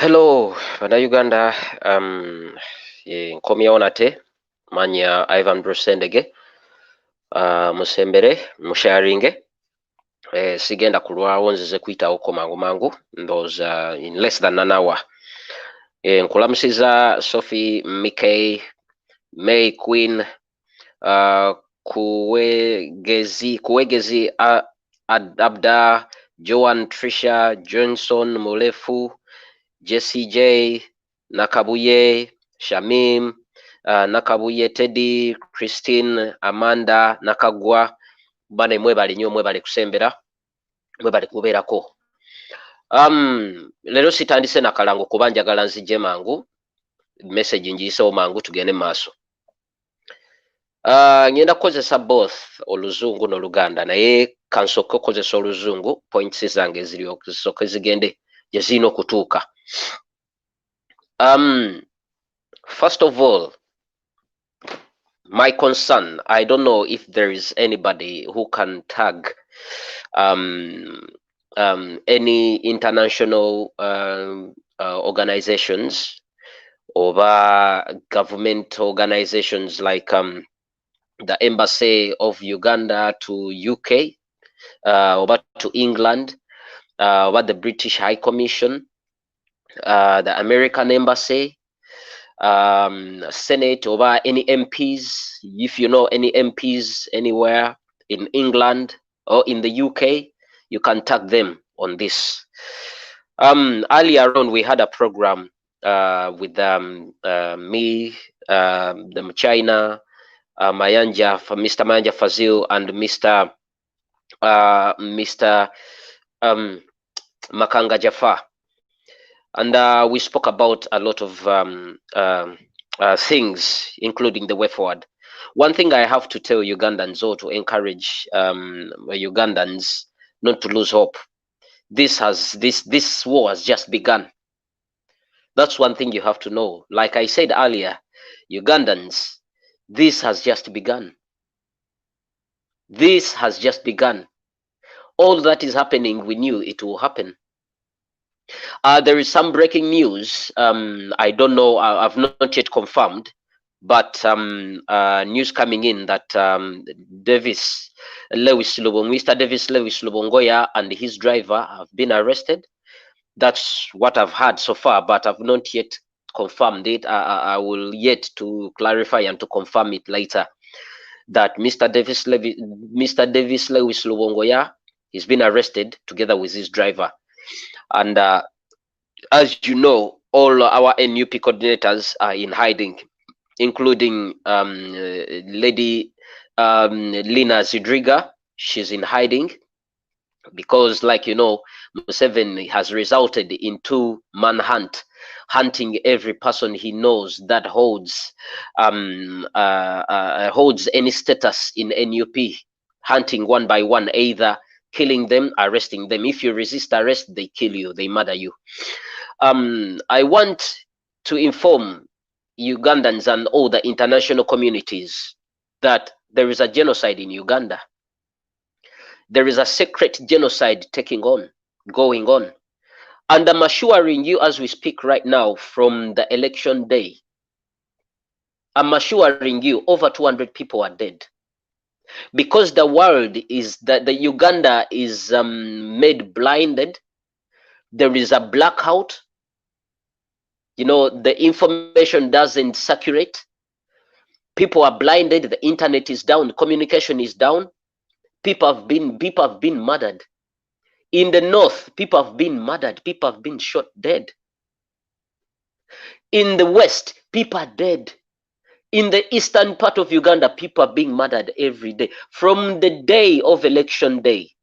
Hello, Bannayuganda. Nkomyewo nate manya Ivan Brusendege. Musembere musharinge. Sigenda kulwawo nzize kuyitawo mangu mangu ndowooza in less than an hour. Nkulamusiza Sophie, Mickey, May, Queen, kuwegezi Abda, Joan, Trisha, Johnson, Mulefu, Jessie J, Nakabuye, Shamim, Nakabuye, Teddy, Christine, Amanda, Nakagwa, bane mwebali nnyo mwebali kusembera, mwebali kubeerako. Leero sitandise na kalango kuba njagala nzije mangu, message ngiyisewo mangu tugende maaso. Ngenda kukozesa both oluzungu n'oluganda naye kansooke okukozesa oluzungu points zange zisooke zigende gye zirina okutuuka. First of all, my concern, I don't know if there is anybody who can tag any international organizations or government organizations like the Embassy of Uganda to UK, or to England, or the British High Commission, the American Embassy, Senate, or any MPs. If you know any MPs anywhere in England or in the UK, you can tag them on this. Earlier on, we had a program with me, the China, Mayanja, Mr. Mayanja Fazil, and Mr. Makanga Jafar. And we spoke about a lot of things, including the way forward. One thing I have to tell Ugandans, or to encourage Ugandans not to lose hope. This war has just begun. That's one thing you have to know. Like I said earlier, Ugandans, this has just begun. This has just begun. All that is happening, we knew it will happen. There is some breaking news. I don't know. I've not yet confirmed, but news coming in that Mr. Davis Lewis Lubongoya and his driver have been arrested. That's what I've heard so far, but I've not yet confirmed it. I will yet to clarify and to confirm it later. That Mr. Davis Lewis Lubongoya has been arrested together with his driver. And as you know, all our NUP coordinators are in hiding, including Lady Lina Zidriga. She's in hiding because, like you know, Museveni has resulted into manhunt, hunting every person he knows that holds any status in NUP, hunting one by one, either killing them, arresting them. If you resist arrest, they kill you, they murder you. I want to inform Ugandans and all the international communities that there is a genocide in Uganda. There is a secret genocide going on. And I'm assuring you as we speak right now from the election day, I'm assuring you over 200 people are dead. Because the world is that the Uganda is made blinded. There is a blackout. You know, the information doesn't circulate. People are blinded. The internet is down. Communication is down. People have been murdered. In the north, people have been murdered. People have been shot dead. In the west, people are dead. In the eastern part of Uganda, people are being murdered every day. From the day of election day,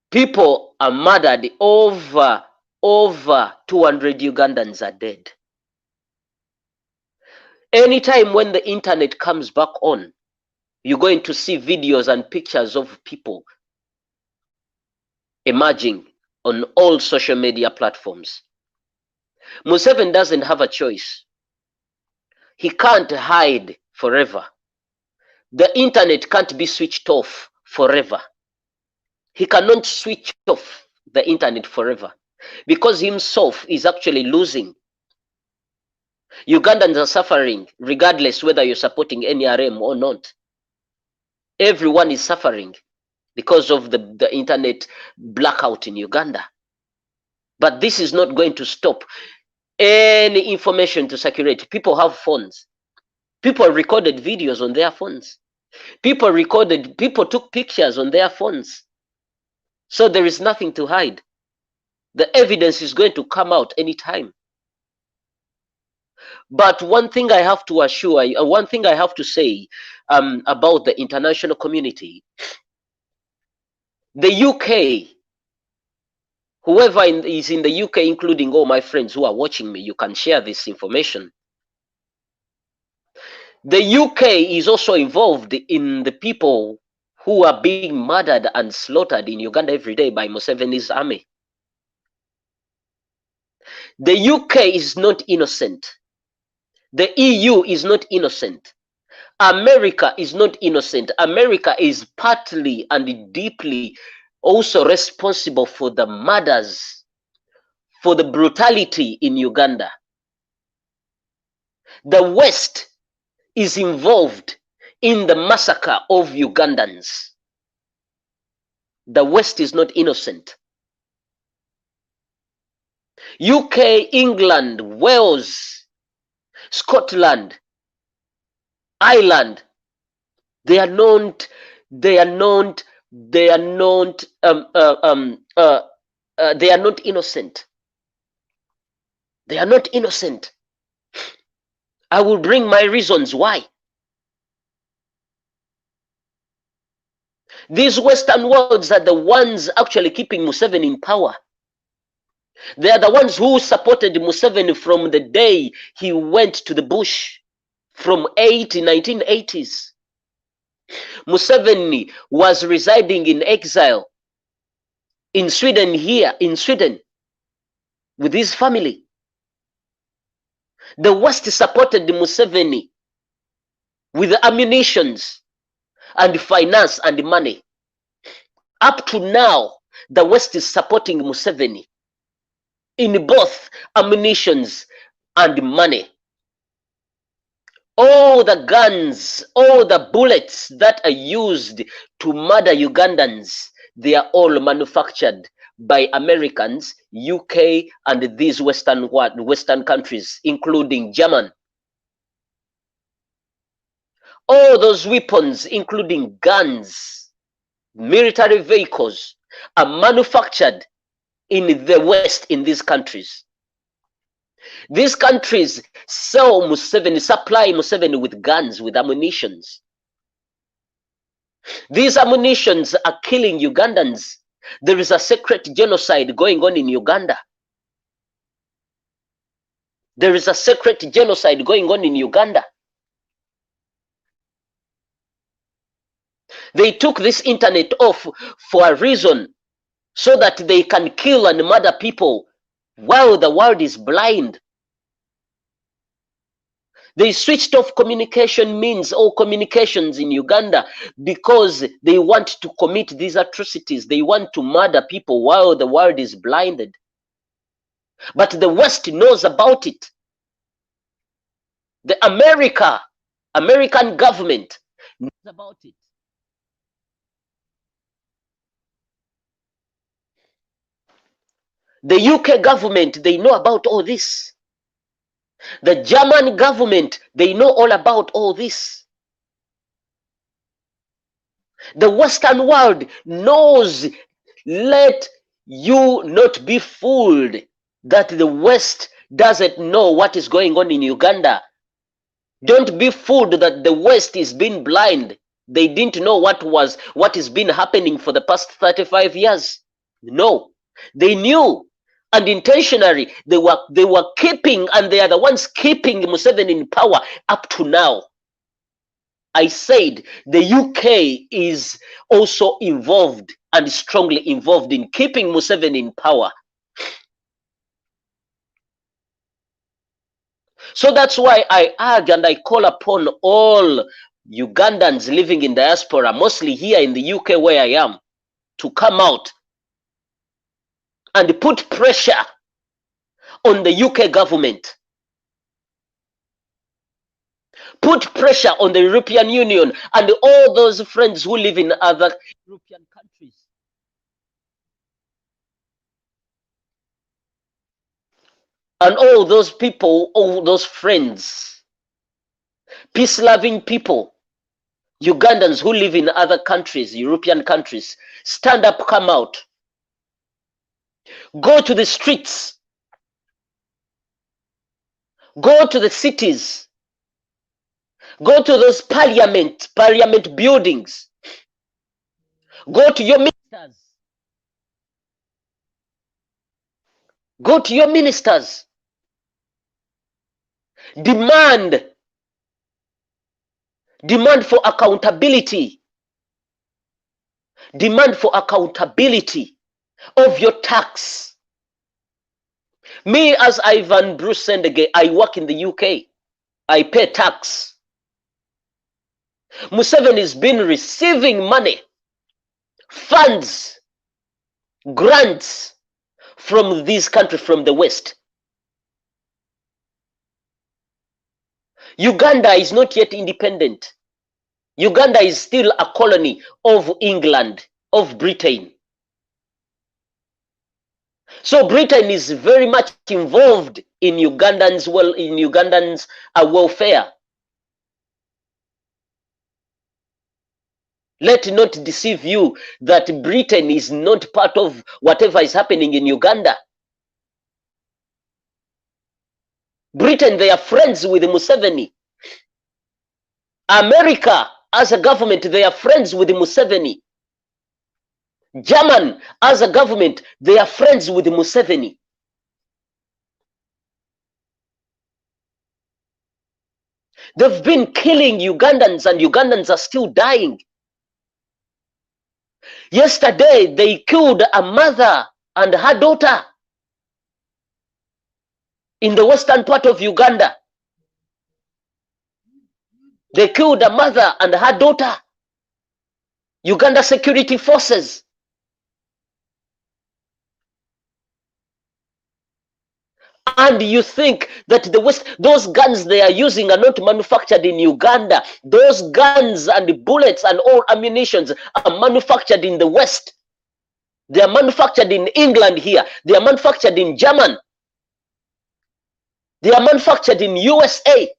people are murdered. Over 200 Ugandans are dead. Anytime when the internet comes back on, you're going to see videos and pictures of people emerging on all social media platforms. Museveni doesn't have a choice. He can't hide forever. The internet can't be switched off forever. He cannot switch off the internet forever. because himself is actually losing. Ugandans are suffering regardless whether you're supporting NRM or not. Everyone is suffering because of the internet blackout in Uganda. But this is not going to stop any information to circulate. People have phones. People recorded videos on their phones. People took pictures on their phones. So there is nothing to hide. The evidence is going to come out anytime. But one thing I have to one thing I have to say about the international community, the UK, whoever is in the UK, including all my friends who are watching me, you can share this information. The UK is also involved in the people who are being murdered and slaughtered in Uganda every day by Museveni's army. The UK is not innocent. The EU is not innocent. America is not innocent. America is partly and deeply also responsible for the murders, for the brutality in Uganda. The West is involved in the massacre of Ugandans. The West is not innocent. UK, England, Wales, Scotland, Ireland, they are not innocent. They are not innocent. I will bring my reasons why. These Western worlds are the ones actually keeping Museveni in power. They are the ones who supported Museveni from the day he went to the bush from 1980s. Museveni was residing in exile in Sweden, here in Sweden, with his family. The West supported Museveni with ammunitions and finance and money. Up to now, the West is supporting Museveni in both ammunitions and money. All the guns, all the bullets that are used to murder Ugandans, they are all manufactured by Americans, UK, and these Western countries, including Germany. All those weapons, including guns, military vehicles, are manufactured in the West, in these countries. These countries sell Museveni, supply Museveni with guns, with ammunitions. These ammunitions are killing Ugandans. There is a secret genocide going on in Uganda. There is a secret genocide going on in Uganda. They took this internet off for a reason, so that they can kill and murder people while the world is blind. They switched off communication means, all communications in Uganda, because they want to commit these atrocities. They want to murder people while the world is blinded. But the West knows about it. The American government knows about it. The UK government, they know about all this. The German government, they know all about all this. The Western world knows. Let you not be fooled that the West doesn't know what is going on in Uganda. Don't be fooled that the West is being blind. They didn't know what has been happening for the past 35 years. No, they knew. And intentionally, they were keeping, and they are the ones keeping Museveni in power up to now. I said the UK is also involved and strongly involved in keeping Museveni in power. So that's why I urge and I call upon all Ugandans living in diaspora, mostly here in the UK where I am, to come out and put pressure on the UK government. Put pressure on the European Union and all those friends who live in other European countries. And all those people, all those friends, peace-loving people, Ugandans who live in other countries, European countries, stand up, come out. Go to the streets. Go to the cities. Go to those parliament buildings. Go to your ministers. Go to your ministers. Demand for accountability. Demand for accountability of your tax. Me, as Ivan Bruce Sendege, I work in the UK. I pay tax. Museveni has been receiving money, funds, grants from this country, from the West. Uganda is not yet independent. Uganda is still a colony of England, of Britain. So Britain is very much involved in Ugandans' welfare. Let not deceive you that Britain is not part of whatever is happening in Uganda. Britain, they are friends with Museveni. America, as a government, they are friends with Museveni. German, as a government, they are friends with Museveni. They've been killing Ugandans, and Ugandans are still dying. Yesterday, they killed a mother and her daughter in the western part of Uganda. They killed a mother and her daughter. Uganda security forces. And you think that the West, those guns they are using are not manufactured in Uganda. Those guns and bullets and all ammunitions are manufactured in the West. They are manufactured in England here. They are manufactured in Germany. They are manufactured in USA.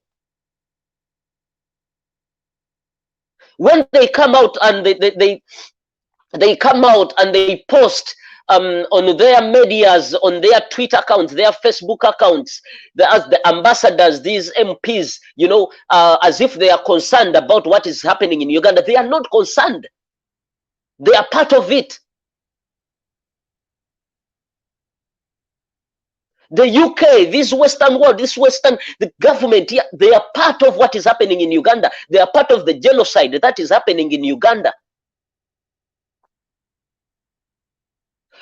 When they come out and they come out and they post on their medias, on their Twitter accounts, their Facebook accounts, as the ambassadors, these MPs, you know, as if they are concerned about what is happening in Uganda. They are not concerned. They are part of it. The UK, this Western world, the government here, they are part of what is happening in Uganda. They are part of the genocide that is happening in Uganda.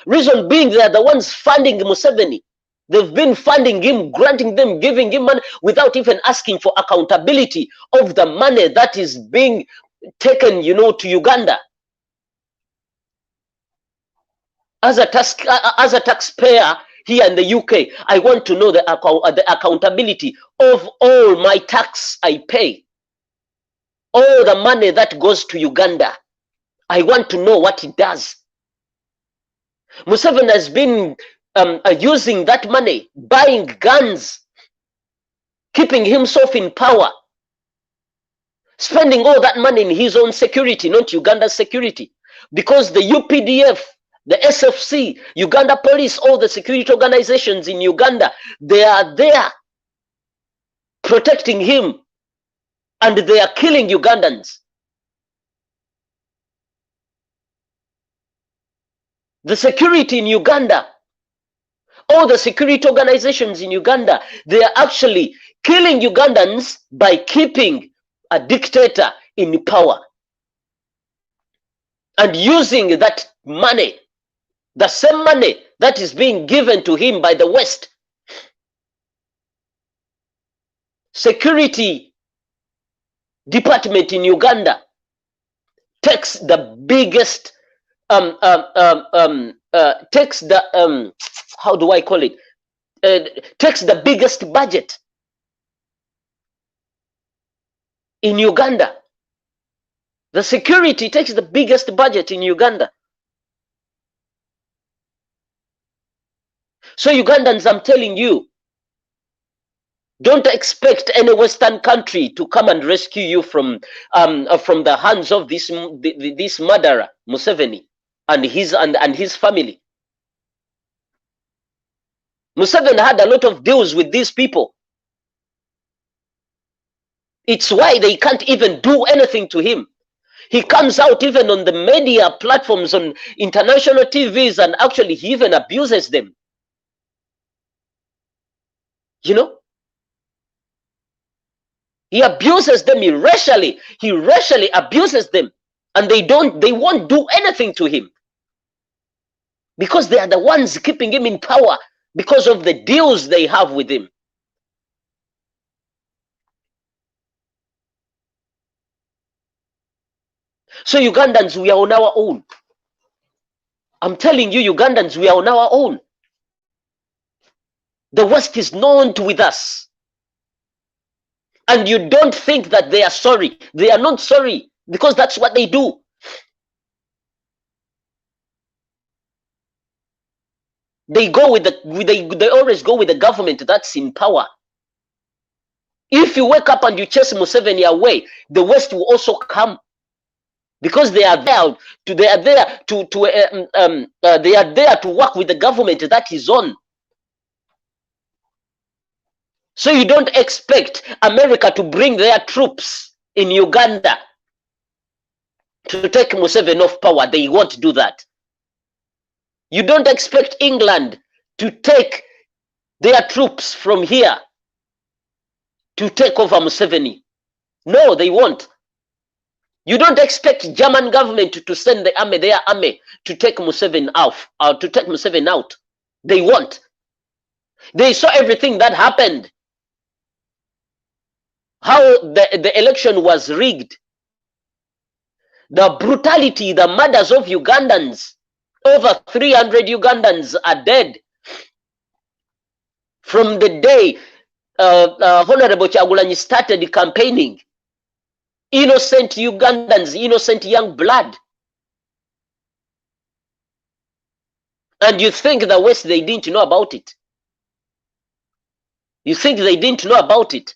Reason being, they are the ones funding Museveni. They've been funding him, granting them, giving him money without even asking for accountability of the money that is being taken, you know, to Uganda. As a taxpayer here in the UK, I want to know the accountability of all my tax I pay. All the money that goes to Uganda. I want to know what it does. Museveni has been using that money, buying guns, keeping himself in power, spending all that money in his own security, not Uganda's security. Because the UPDF, the SFC, Uganda Police, all the security organizations in Uganda, they are there protecting him, and they are killing Ugandans. The security in Uganda, all the security organizations in Uganda, they are actually killing Ugandans by keeping a dictator in power and using that money, the same money that is being given to him by the West. Security department in Uganda takes the biggest takes the how do I call it? Takes the biggest budget in Uganda. The security takes the biggest budget in Uganda. So Ugandans, I'm telling you, don't expect any Western country to come and rescue you from the hands of this murderer Museveni and his family. Museveni had a lot of deals with these people. It's why they can't even do anything to him. He comes out even on the media platforms, on international TVs, and actually he even abuses them. You know? He abuses them irrationally. He racially abuses them. And they won't do anything to him. Because they are the ones keeping him in power because of the deals they have with him. So Ugandans, we are on our own. I'm telling you, Ugandans, we are on our own. The West is not with us. And you don't think that they are sorry. They are not sorry because that's what they do. They go with they always go with the government that's in power. If you wake up and you chase Museveni away, the West will also come. Because they are there to work with the government that is on. So you don't expect America to bring their troops in Uganda to take Museveni off power. They won't do that. You don't expect England to take their troops from here to take over Museveni. No, they won't. You don't expect German government to send their army to take Museveni out, They won't. They saw everything that happened. How the election was rigged. The brutality, the murders of Ugandans. Over 300 Ugandans are dead. From the day Honorable Kyagulanyi started campaigning. Innocent Ugandans, innocent young blood. And you think the West, they didn't know about it? You think they didn't know about it?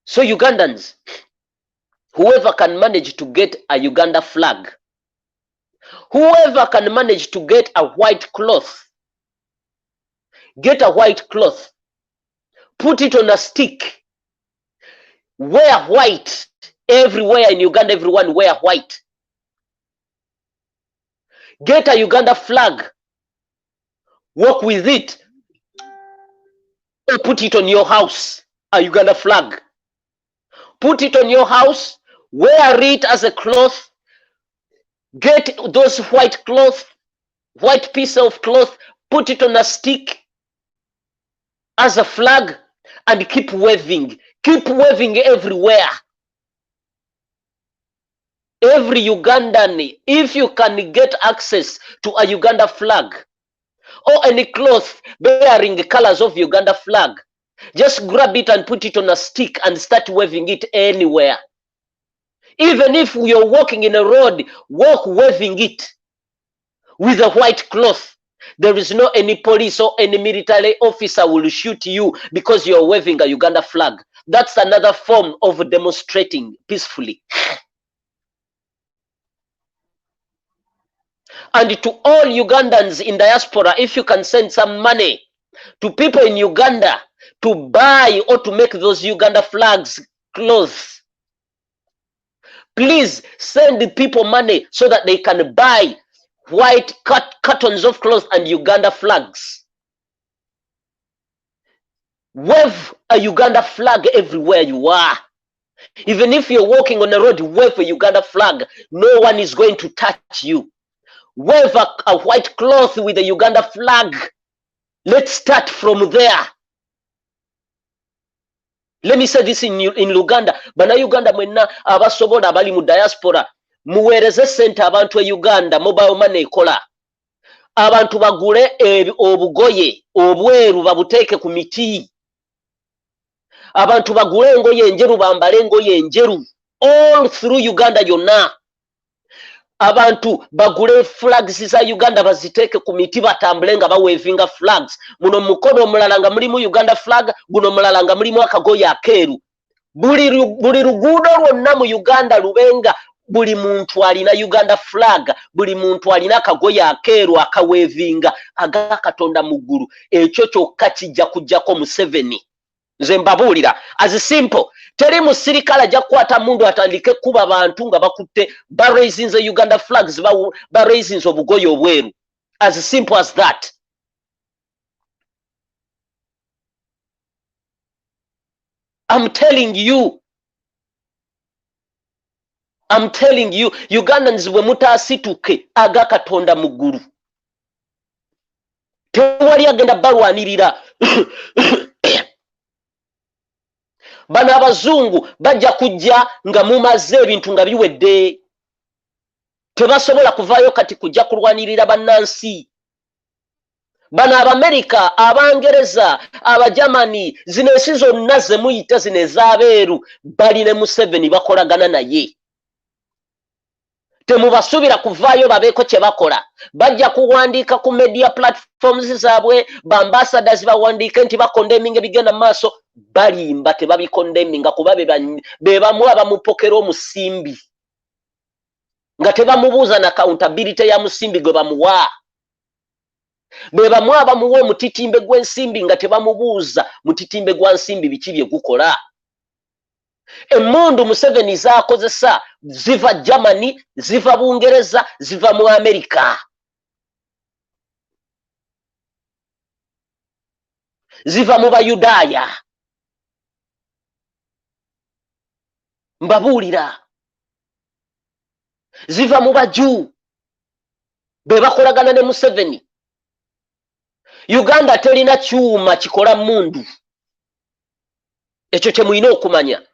So Ugandans, whoever can manage to get a Uganda flag, whoever can manage to get a white cloth, get a white cloth, put it on a stick, wear white everywhere in Uganda, everyone wear white. Get a Uganda flag, walk with it, or put it on your house, a Uganda flag. Put it on your house, wear it as a cloth, get those white cloth, white piece of cloth, put it on a stick as a flag, and keep waving everywhere. Every Ugandan, if you can get access to a Uganda flag or any cloth bearing the colors of Uganda flag, just grab it and put it on a stick and start waving it anywhere. Even if you're walking in a road, walk waving it with a white cloth. There is no any police or any military officer will shoot you because you're waving a Uganda flag. That's another form of demonstrating peacefully. And to all Ugandans in diaspora, if you can send some money to people in Uganda to buy or to make those Uganda flags clothes, please send the people money so that they can buy white cartons of clothes and Uganda flags. Wave a Uganda flag everywhere you are. Even if you're walking on the road, wave a Uganda flag. No one is going to touch you. Wave a white cloth with a Uganda flag. Let's start from there. Let me say this in Uganda. Bana Uganda mwenna abasobola abali mu diaspora muweereze sente abantu e Uganda mobile money ekola. Abantu bagule obugoye obweru babuteeke ku miti. Abantu bagule engoye enjeru bambale engoye enjeru all through Uganda yonna. Abantu bagule flags za Uganda baziteeke ku miti batambule nga bawevinga flags. Muno mukono omulala nga mulimu Uganda flag, guno omulala nga mulimu akagoye akeeru. Buli luguudo lwonna mu Uganda lubenga buli muntu alina Uganda flag, buli muntu alina akagoye akeeru akawevinga aga Katonda mu ggulu. Ekyo kyokka kijja kujjako Museveni. Nze mbabuulira as simple. Teri musirikale ajja kukwata mundu atandike kuba bantu nga bakutte baraisinze Uganda flags baraisinze obugoye obweru. As simple as that. I'm telling you, Ugandans bwe mutaasituke aga Katonda mu ggulu. Tewali agenda balwanirira. Bano abazungu bajja kujja nga mumaze ebintu nga biwedde. Tebasobola kuvaayo kati kujja kulwanirira bannansi. Bano Abamerika, Abangereza, Abajamani, zino ensi zonna ze muyita zino ez'abeeru bali ne Museveni bakolagana naye. Temubasubira kuvaayo babeeko kye bakola. Bajja kuwandiika ku media platforms zaabwe, bambassadors bawandiike nti bakondeming ebigenda maaso, balimba tebabikondeminga kuba be bamu abamupokera omusimbi. Nga tebamubuuza na accountability ya musimbi gwe bamuwa. Be bamu abamuwa omutitimbe gw'ensimbi nga tebamubuuza mutitimbe gwa nsimbi biki bye gukola. Emmundu Museveni z'akozesa ziva Germany, ziva Bungereza, ziva mu Amerika. Ziva mu Bayudaaya. Mbabuulira. Ziva mu Baju. Be bakolagana ne Museveni. Uganda terina kyuma kikola mundu. Ekyo kye muyina okumanya.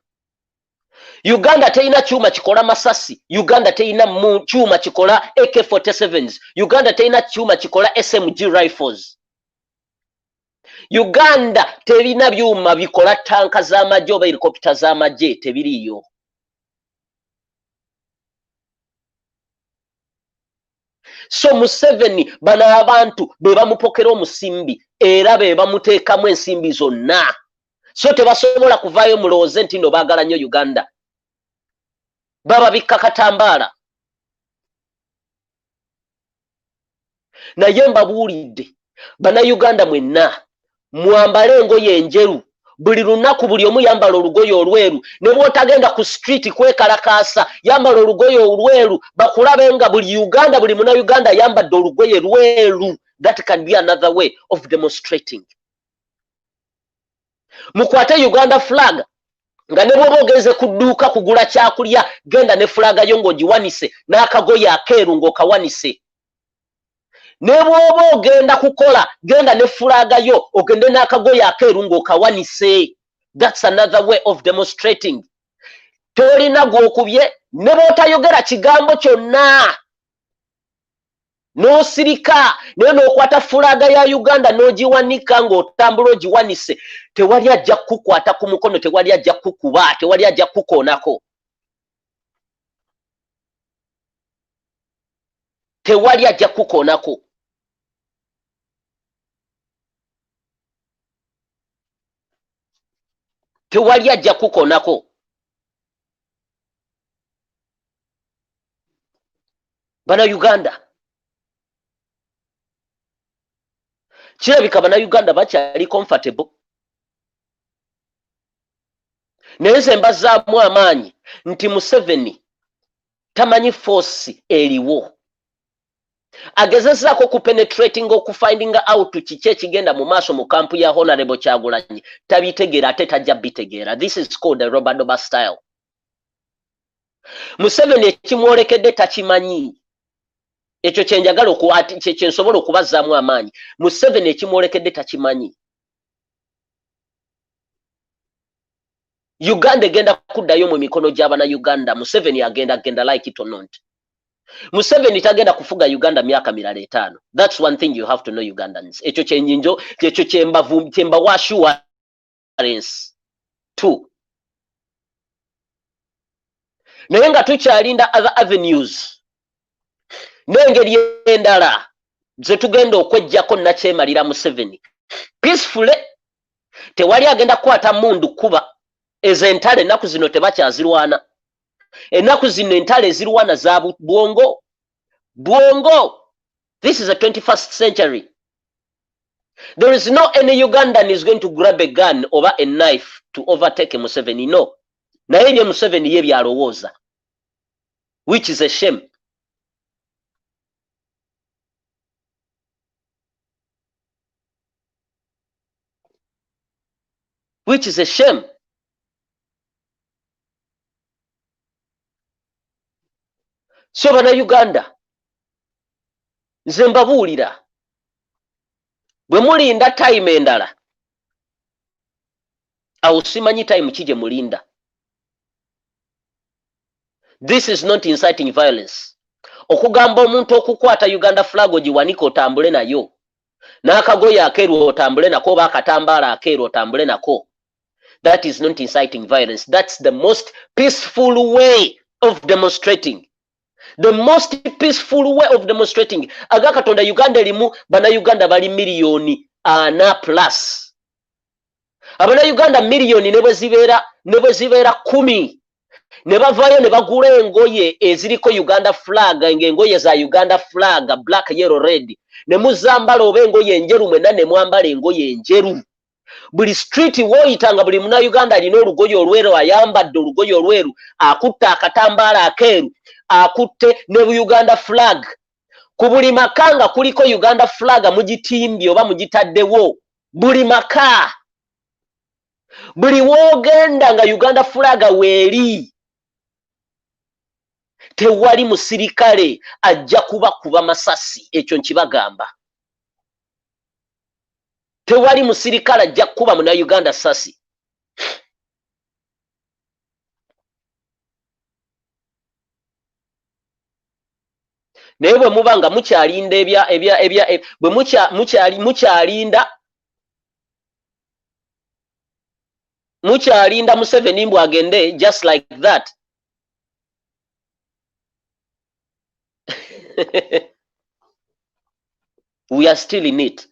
Uganda terina kyuma kikola masasi. Uganda terina kyuma kikola AK-47s. Uganda terina kyuma kikola SMG rifles. Uganda terina byuma bikola tanka z'amagye oba helicopter z'amagye tebiriyo. So Museveni bano abantu be bamupokera omusimbi era be bamuteekamu ensimbi zonna. So tebasobola kuvaayo mulowooze nti no baagala nnyo Uganda. Baba bikka katambaala. Naye mbabuulidde bana Uganda mwenna mwambale engoye enjeru. Buli lunaku buli omu yambala olugoye olweru. Ne bw'otagenda ku street kwekalakaasa yambala olugoye olweru bakulabe nga buli Uganda buli muna Uganda yambadde olugoye lweru. That can be another way of demonstrating. Mukwate Uganda flag nga ne bw'oba ogenze ku dduuka kugula kyakulya genda ne fulaga yo ng'ogiwanise n'akagoye akeeru ng'okawanise. Ne bw'oba ogenda kukola genda ne fulaga yo ogende n'akagoye akeeru ng'okawanise. That's another way of demonstrating. Tolina gw'okubye ne bw'otayogera kigambo kyonna. N'osirika naye n'okwata fulaga ya Uganda n'ogiwanika ng'otambula ogiwanise. Tewali ajja kukwata ku mukono, tewali ajja kukuba, tewali ajja kukoonako. Tewali ajja kukoonako. Tewali ajja kukoonako. Bana Uganda. Kirabika bana Uganda bakyali comfortable. Naye nze mbazzaamu amaanyi nti Museveni tamanyi force eriwo. Agezezzaako kupenetrating okufinding out kiki ekigenda mu maaso mu kampu ya Honorable Kyagulanyi. Tabitegeera ate tajja bitegeera. This is called the Robadoba style. Museveni ekimwolekedde takimanyi. Ekyo kyenjagala kyensobola okubazzaamu amaanyi. Museveni ekimwolekedde takimanyi. Uganda egenda kuddayo mu mikono gy'abana Uganda. Museveni agenda like it or not. Museveni tagenda kufuga Uganda myaka mirala 5. That's one thing you have to know, Ugandans. Ekyo kyenyinjo, ekyo kyemba wa assurance 2. Naye nga tukyalinda other avenues n'engeri endala ze tugenda okwejjako nakyemalira Museveni peacefully. Tewali agenda kukwata mundu kuba ez'entale ennaku zino tebakyazirwana. Ennaku zino entale ezirwana za bwongo. This is the 21st century. There is no any Ugandan is going to grab a gun over a knife to overtake Museveni. No. Naye ye Museveni ye byalowooza, which is a shame. Which is a shame. So bana Uganda, nze mbabuulira, bwe mulinda time endala, awo simanyi time kije mulinda. This is not inciting violence. Okugamba omuntu okukwata Uganda flag ogiwanika otambule nayo, n'akagoye akeeru otambule nako oba akatambaala akeeru otambule nako, that is not inciting violence. That's the most peaceful way of demonstrating. The most peaceful way of demonstrating. Aga Katonda Uganda elimu bana Uganda bali miliyoni ana plus. Abana Uganda miliyoni ne bwe zibeera 10. Ne bavaayo ne bagula engoye eziriko Uganda flag, ng'engoye za Uganda flag, black, yellow, red. Ne muzambala oba engoye enjeru mwenna ne mwambala engoye enjeru. Buli street woyitanga buli muna Uganda alina olugoye olweru, ayambadde olugoye olweru, akutte akatambaala akeeru, akutte ne Uganda flag. Ku buli maka nga kuliko Uganda flag mugitimbye oba mugitaddewo. Buli maka. Buli woogenda nga Uganda flag weeri. Tewali musirikale ajja kuba masasi, ekyo nkibagamba. Tewali musirikale ajja kuba muna Uganda sasi. Naye bwe muba nga mukyalinda bwe mukyalinda Museveni mbw agende just like that. We are still in it.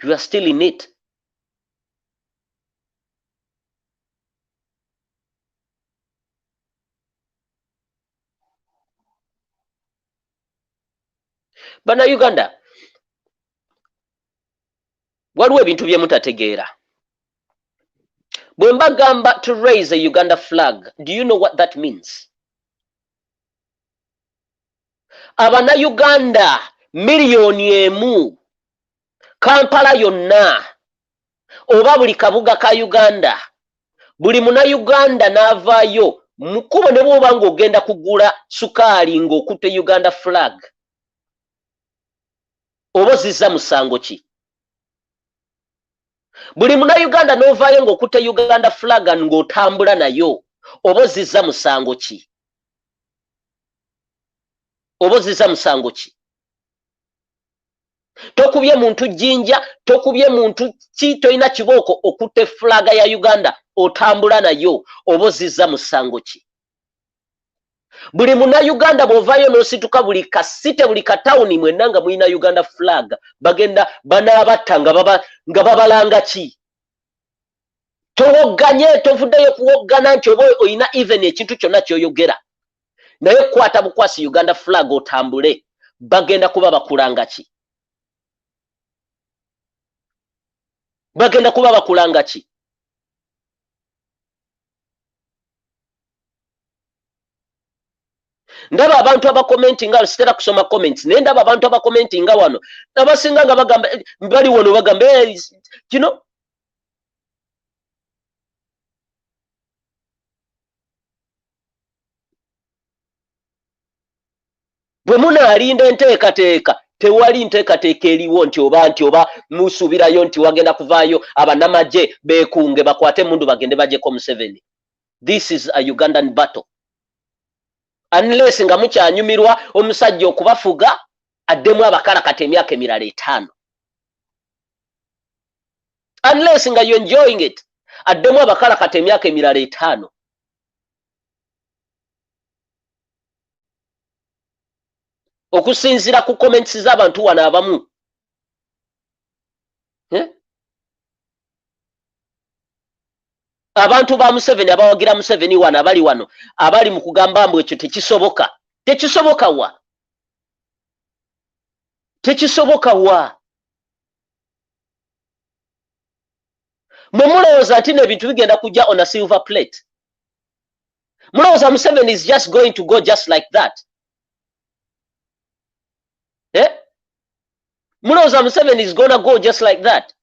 You are still in it. Bana Uganda, waliwo ebintu bye mutategeera. Bwe mbagamba to raise a Uganda flag, do you know what that means? Abana Uganda miliyoni emu, Kampala yonna, oba buli kabuga ka Uganda, buli muna Uganda n'avaayo, mukubo ne bw'oba ng'ogenda kugula sukaali ng'okutte Uganda flag, oba ozizza musango ki? Buli muna Uganda n'ovaayo ng'okutte Uganda flag ng'otambula nayo, oba ozizza musango ki? Oba ozizza musango ki? Tokubye muntu jjinja, tokubye muntu ki, toyina kibooko, okutte flag ya Uganda otambula nayo, oba ozizza musango ki? Buli muna Uganda bw'ovaayo n'osituka buli kasite buli katawuni mwenna nga mulina Uganda flag, bagenda banaabatta nga babalanga ki? Towogganye, tovuddeyo kuwoggana nti oba oyina even ekintu kyonna ky'oyogera. Naye kwata bukwasi Uganda flag otambule, bagenda kuba bakulanga ki? Bagenda kuba bakulanga ki? Ndaba abantu abakommenti nga sitera kusoma comments, naye ndaba abantu abakommenti nga wano abasinga nga bagamba bali wano bagamba you know, bwe munaalinda enteekateeka tewali nteekateeka eriwo nti oba musuubirayo nti wagenda kuvaayo abanamagye beekunge bakwate mundu bagende bajeko Museveni. This is a Ugandan battle. Unless nga mukyanyumirwa omusajja okubafuga addemu abakalakata emyaka emirala 5. Unless nga you enjoying it addemu abakalakata emyaka emirala 5. Okusinzira ku comments z'abantu wano abamu. Abantu ba Museveni abawagira Museveni wano abali wano abali mu kugamba mbu ekyo tekisoboka. Tekisoboka wa? Tekisoboka wa? Mwe mulowooza nti n'ebintu bigenda kujja on a silver plate. Mulowooza Museveni is just going to go just like that. Mulowooza Museveni is gonna go just like that.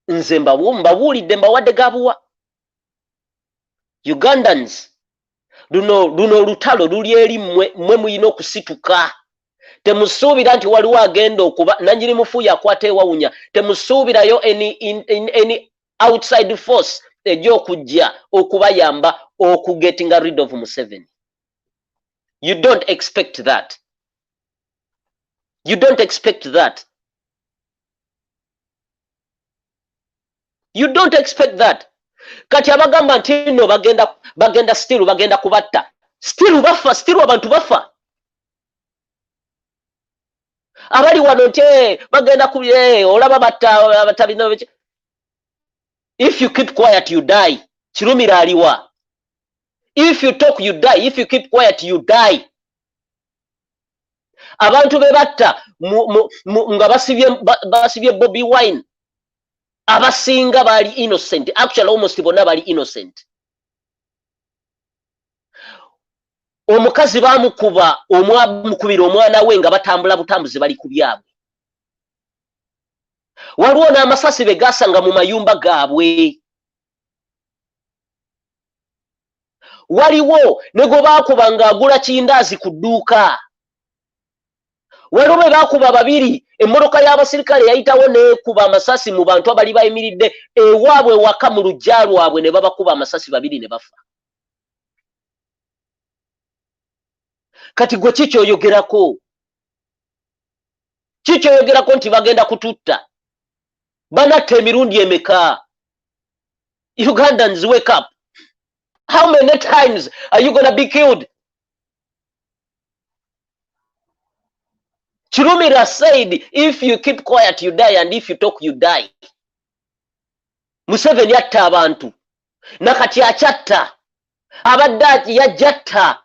Nze mbabuulidde mbawadde gabuwa. Ugandans luno olutalo luli eri mmwe muyina okusituka. Temusuubira nti waliwo agenda okuba nannyini mufuuya akwata ewawunya. Temusuubirayo any outside force ejja okujja okubayamba okugetting rid of Museveni. You don't expect that. You don't expect that. You don't expect that. Kati abagamba nti no bagenda still bagenda kubatta. Still bafa, still abantu bafa. Abali wano nti bagenda kuye olaba batta abatabino. If you keep quiet you die. Kirumira aliwa. If you talk you die. If you keep quiet you die. Abantu bebatta nga basibye Bobby Wine. Abasinga bali innocent. Actually almost bonna bali innocent. Omukazi bamukuba omwamukubira omwana we nga batambula butambuzi bali ku byabwe. Waliwo n'amasasi be gasanga mu mayumba gaabwe. Waliwo ne gwe baakuba ng'agula kindaazi ku dduuka. Waliwo be baakuba babiri emmotoka y'abasirikale yayitawo neekuba amasasi mu bantu abali bayimiridde ewaabwe waka mu lujja lwabwe ne babakuba amasasi babiri ne bafa. Kati gwe kikyoyogerako? Kikyoyogerako nti bagenda kututta? Banatta emirundi emeka? Ugandans wake up. How many times are you gonna be killed? Chirumira said, if you keep quiet, you die, and if you talk, you die. Museveni yatta abantu. Nakati achatta. Abadde yajatta.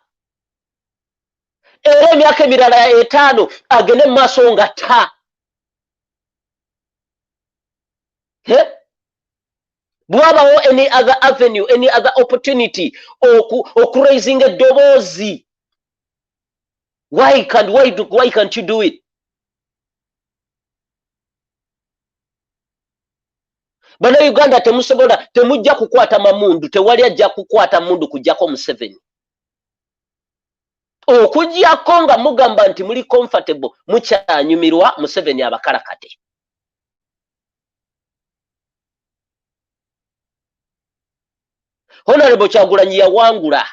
Era emyaka emirala 5 agende mu maaso nga ta. Bwabawo any other avenue, any other opportunity, raising a dobozi. Why can't you do it? Bana Uganda temusobola temujja kukwata mamundu tewali ajja kukwata mundu kujjako Museveni. Okujjako nga mugamba nti muli comfortable mukyanyumirwa Museveni abakalakate. Honorable Kyagulanyi yawangula.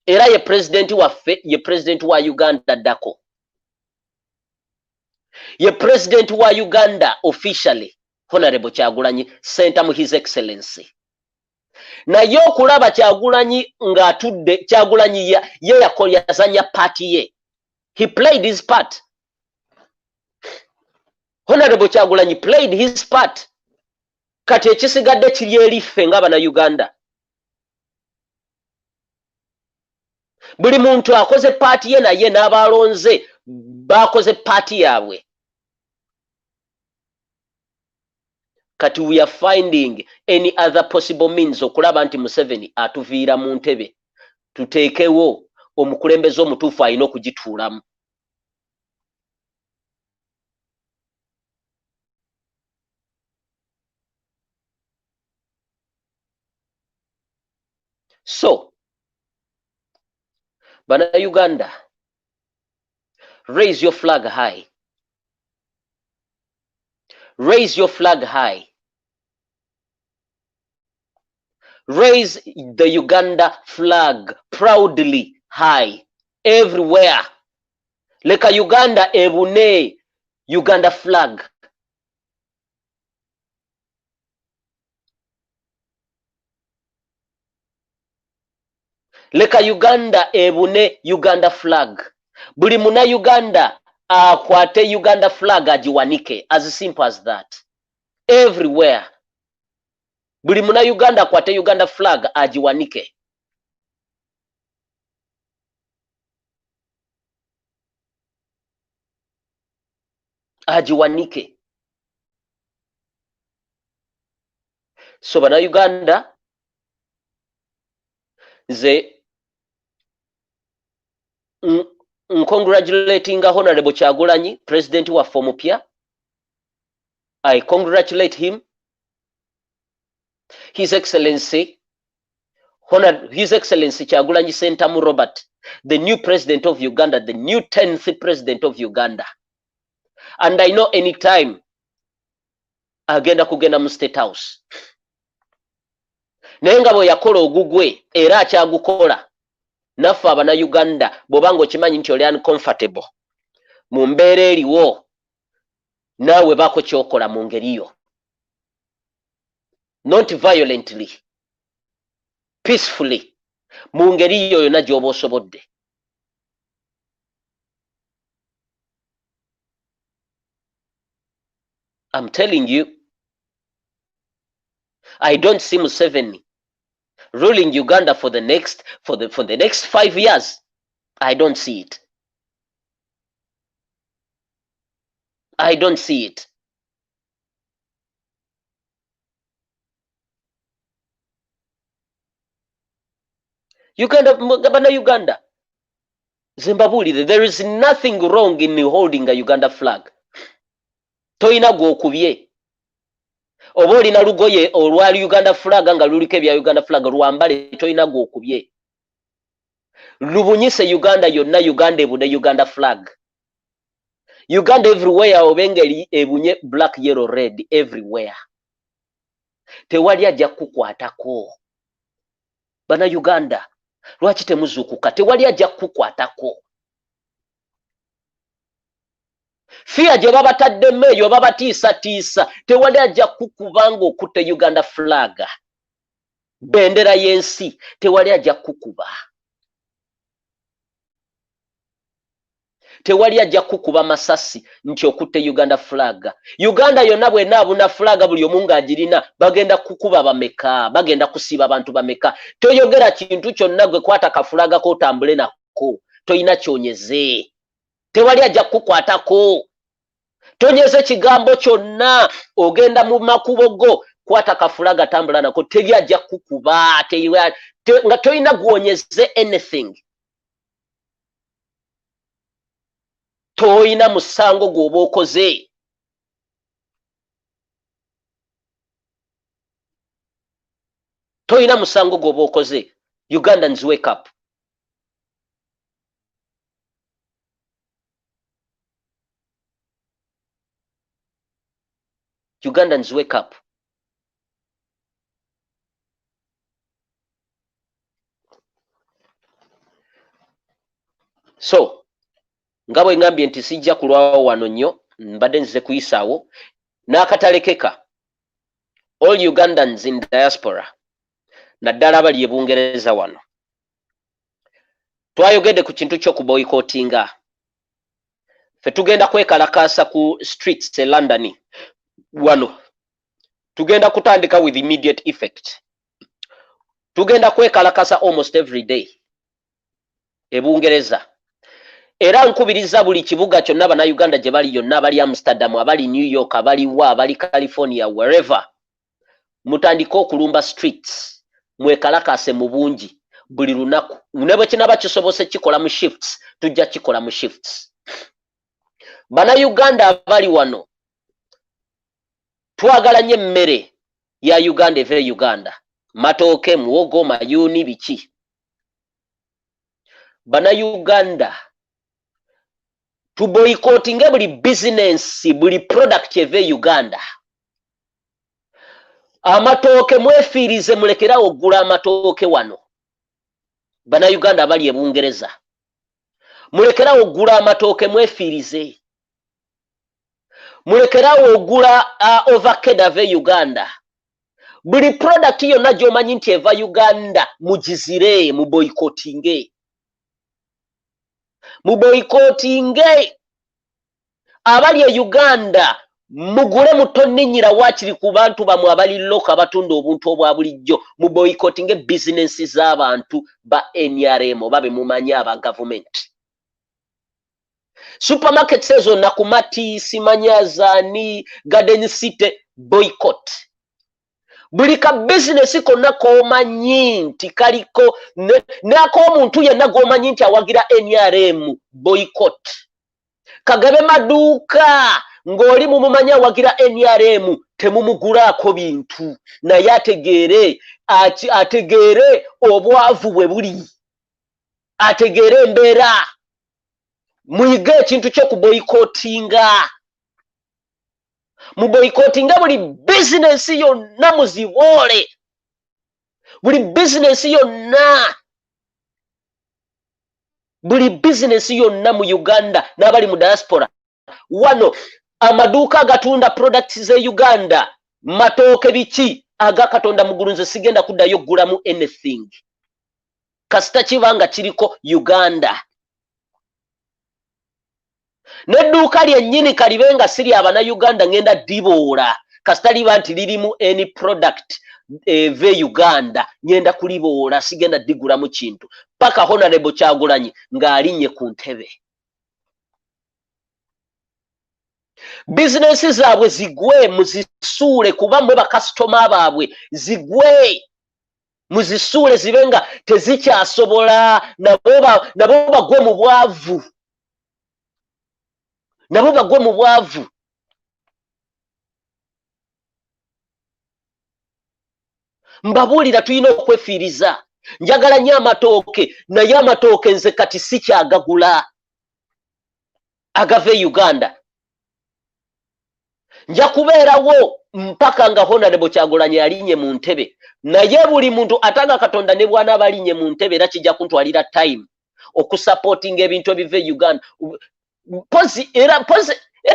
Era ye president waffe, ye president wa Uganda dako. Ye president wa Uganda officially, Honorable Kyagulanyi, sent him His Excellency. Na yo okulaba Kyagulanyi ng'atudde, Kyagulanyi ye yazanya party ye. He played his part. Honorable Kyagulanyi played his part. Kati ekisigadde kiri eriffe ng'abana Uganda. Buli muntu akoze party ye naye n'abalonze bakoze party yaabwe. Kati we are finding any other possible means okulaba nti Museveni atuviira mu ntebe. Tuteekewo omukulembeze omutuufu alina okugituulamu. So bana Uganda, raise your flag high. Raise your flag high. Raise the Uganda flag proudly high everywhere. Leka Uganda ebune Uganda flag. Leka Uganda ebune Uganda flag. Buli muna Uganda akwate Uganda flag ajiwanike. As simple as that. Everywhere. Buli muna Uganda akwate Uganda flag ajiwanike. Ajiwanike. So bana Uganda ze congratulating Honorable Kyagulanyi, President wa Fomupia. I congratulate him. His Excellency Kyagulanyi Sentamu Robert, the new President of Uganda, the new 10th President of Uganda. And I know anytime agenda kugenda mu State House. Naye nga bwe yakola ogugwe era akyagukola. Naffe abana Uganda bw'obanga okimanyi nti oli uncomfortable mu mbeera eriwo naawe baako kyokola mu ngeri yo. Not violently, peacefully, mu ngeri yo yonna gy'oba osobodde. I'm telling you, I don't see Museveni ruling Uganda for the next 5 years. I don't see it. I don't see it. Uganda. Zimbabwe, there is nothing wrong in holding a Uganda flag. Toyina gw'okubye. Oba olina lugoye olwali Uganda flag nga luliko ebya Uganda flag lwambale toyina gw'okubye. Lubunyise Uganda yonna, Uganda ebune Uganda flag. Uganda everywhere obengeri ebunye black, yellow, red everywhere. Tewali ajja kukwatako. Bana Uganda, lwaki temuzuukuka? Tewali ajja kukwatako. Fia gye babataddemu eyo babatiisatiisa, tewali ajja kukubanga okutte Uganda flag. Bendera y'ensi, tewali ajja kukuba. Tewali ajja kukuba masasi nti okutte Uganda flag. Uganda yonna bw'enaabuna flag buli omu ng'agirina bagenda kukuba bameka, bagenda kusiiba abantu bameka. Toyogera kintu kyonna gwe kwata kafulaga k'otambule nako. Toyina kyonyeze. Tewali ajja kukwatako. Tonyeze kigambo kyonna ogenda mu makubo go kwata kafulaga tambula nako. Teri ajja kukuba. Nga toyina gwonyeze anything. Toyina musango gw'oba okoze. Toyina musango gw'oba okoze. Ugandans, wake up. Ugandans, wake up. So, nga bwe ngambye nti sijja kulwawo wano nnyo, mbadde nzize kuyisaawo, n'akatalekeka. All Ugandans in diaspora, naddala abali e Bungereza wano. Twayogedde ku kintu ky'okuboycottinga. Ffe tugenda kwekalakaasa ku streets e London wano. Tugenda kutandika with immediate effect. Tugenda kwekalakaasa almost every day e Bungereza. Era nkubiriza buli kibuga kyonna bannayuganda gye bali yonna, abali Amsterdam, abali New York, abali abali California, wherever. Mutandika okulumba streets, mwekalakaase mu bungi buli lunaku. Ne bwe kinaba kisobose kikola mu shifts, tujja kikola mu shifts. Bannayuganda abali wano, twagala nnyo emmere ya Uganda eve Uganda. matooke, muwogo, mayuuni, biki. Bannayuganda tuboyikootinge buli bizinensi, buli product eva e Uganda. Amatooke mwefiirize, mulekerawo okugula amatooke wano. Bannayuganda abali e Bungereza, mulekerawo okugula amatooke mwefiirize. Mulekerawo okugula ovacado ava e Uganda. Buli product yonna gy'omanyi nti eva Uganda mugizire, muboyikootinge. Muboyikootinge. Abali e Uganda mugule mutonninyira wakiri ku bantu bamwe abali loka abatunda obuntu obwa bulijjo. Muboyikootinge bizinensi z'abantu ba NRM babe mumanyi aba gavumenti. Supermarkets ezo Nakumati, Simanyazaani, Garden City, boycott. Buli ka bizinesi konna k'omanyi nti kaliko n'ak'omuntu yenna g'omanyi nti awagira NRM, boycott. Kagabe maduuka ng'oli mumumanyi awagira NRM temumugulaako bintu, naye ategeere obwavu bwe buli, ategeere embeera. Muyige ekintu ky'okuboyikootinga. Muboyikootinga buli bizinensi yonna muziboole. Buli bizinensi yonna. Buli bizinensi yonna mu Uganda n'abali mu diaspora. Wano amaduuka agatunda products ze Uganda, matooke biki aga Katonda mugulu nze sigenda kuddayo gulamu anything. Kasita kibanga kiriko Uganda. N'edduuka lyennyini kalibenga siri Abannayuganda ngenda diboola. Kasita liba nti lirimu any product eva Uganda ngenda kuliboola, sigenda digulamu kintu. Paka Honorable Kyagulanyi ng'alinnye ku ntebe. Bizinensi zaabwe zigwe, muzisuule kuba mwe bakasitoma baabwe, zigwe. Muzisuule zibe nga tezikyasobola, nabo bagwe mu bwavu. Nabo bagwe mu bwavu. Mbabuulira tulina okwefiiriza. Njagala nnyo amatooke, naye amatooke nze kati sikyagagula agava e Uganda. Nja kubeerawo mpaka nga Honorable Kyagulanyi alinnye mu ntebe, naye buli muntu atanga Katonda ne bw'anaaba alinnye mu ntebe era kijja kuntwalira time okusupportinga ebintu ebiva e Uganda. Era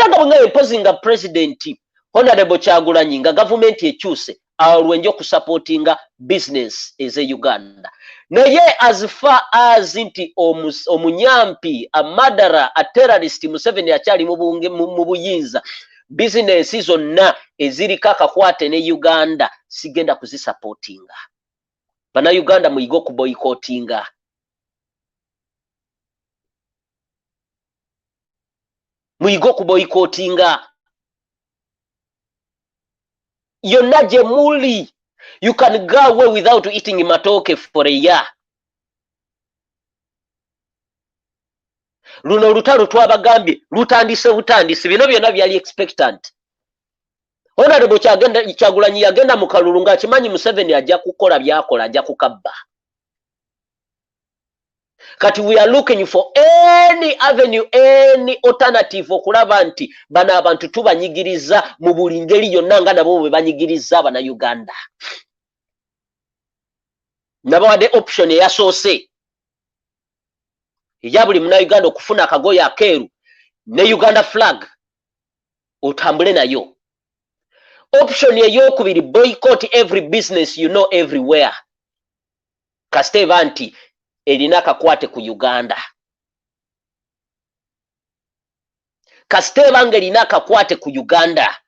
nga bwe mpozi nga President Honorable Kyagulanyi nga gavumenti ekyuse, alwenje okusupportinga business eze Uganda. Naye as far as nti omunyampi, amadara, a terrorist, Museveni akyali mu buyinza, bizinensi zonna eziriko akakwate ne Uganda sigenda kuzisupportinga. Bannayuganda muyiga okuboyikootinga. Muyiga okuboyikootinga. Yonna gye muli, you can go away without eating matooke for a year. Luno olutalo twabagambye lutandise butandisi, bino byonna byali expectant. Honorable Kyagulanyi yagenda mu kalulu ng'akimanyi Museveni ajja kukola byakola, ajja kukabba. Kati we are looking for any avenue, any alternative okulaba nti bano abantu tubanyigiriza mu buli ngeri yonna nga nabo bwe banyigiriza Abannayuganda. Nabawadde option eyasoose eya buli Munnayuganda okufuna akagoye akeeru ne Uganda flag otambule nayo. Option ey'okubiri, boycott every business you know everywhere. Kasita eba nti erina akakwate ku Uganda. Kasita eba nga erina akakwate ku Uganda.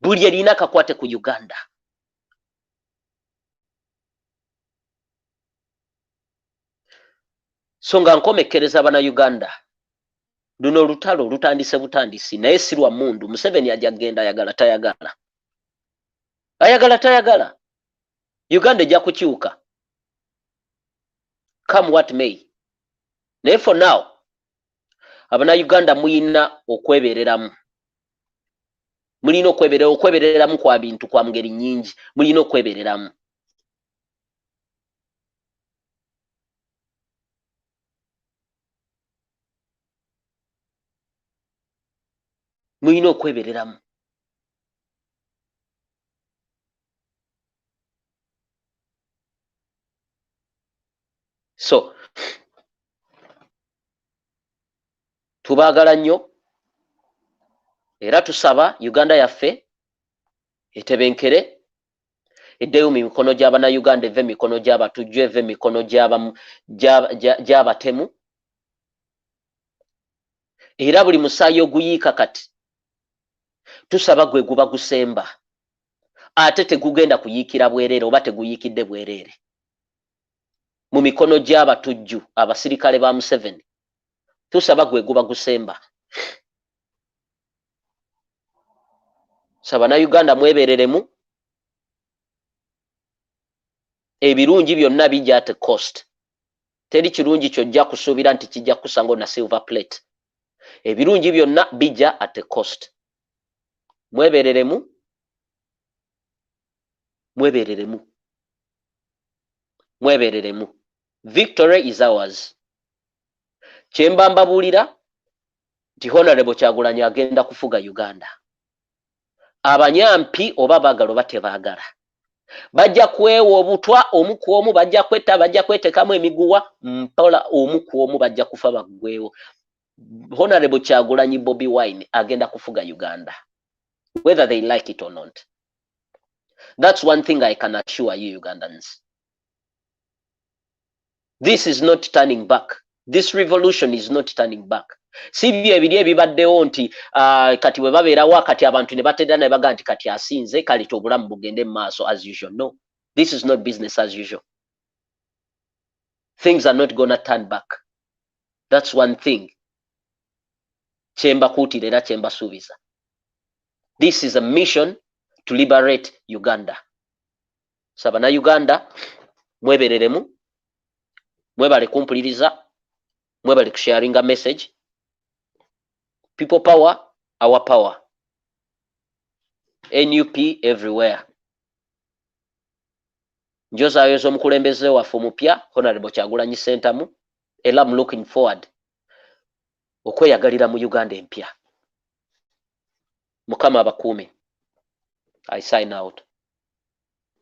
Buli erina akakwate ku Uganda. So nga nkomekereza Abannayuganda, luno olutalo lutandise butandisi, naye si lwa mmundu. Museveni ajja genda ayagala tayagala. Ayagala tayagala. Uganda ejja kukyuka. Come what may. Naye for now, Abanayuganda muyina okwebereramu. Mulina okwebereramu kwa bintu kwa ngeri nyingi. Mulina okwebereramu. Mulina okwebereramu. So tubaagala nnyo era tusaba Uganda yaffe etebenkere eddeyo mu mikono gy'Abannayuganda, eve mikono gy'abatujju, eve mikono gy'abatemu. Era buli musaayi oguyiika kati tusaba gwe guba gusemba, ate tegugenda kuyiikira bwereere oba teguyiikidde bwereere mu mikono gy'abatujju abasirikale ba Museveni. Tusaba gwe guba gusemba. Saba na Uganda mwebereremu. Ebirungi byonna bijja at cost. Teri kirungi kyojja kusuubira nti kijja kusango na silver plate. Ebirungi byonna bijja at cost. Mwebereremu. Mwebereremu. Mwebereremu. Victory is ours. Kyemba mbabuulira nti Honorable Kyagulanyi agenda kufuga Uganda. Abanyampi oba baagala oba tebaagala bajja kwewa obutwa omu ku omu, bajja kwetta, bajja kwetekamu emiguwa mpola, omu ku omu bajja kufa baggweewo. Honorable Kyagulanyi Bobi Wine agenda kufuga Uganda, whether they like it or not. That's one thing I can assure you Ugandans. This is not turning back. This revolution is not turning back. Si bye ebiri ebibaddewo nti kati bwe babeerawo kati abantu ne batedda ne baga nti kati asinze kale obulamu bugende mu maaso as usual. No, this is not business as usual. Things are not gonna turn back. That's one thing. Kyemba kuutira era kyemba suubiza. This is a mission to liberate Uganda. Saba na Uganda mwebereremu, mwebale kumpuliriza, mwebale kusharinga message. People power, our power. NUP everywhere. Njoza ayozo omukulembeze waffe omupya Honorable Kyagulanyi Ssentamu, era I'm looking forward okweyagalira mu Uganda empya. Mukama abakuume. I sign out.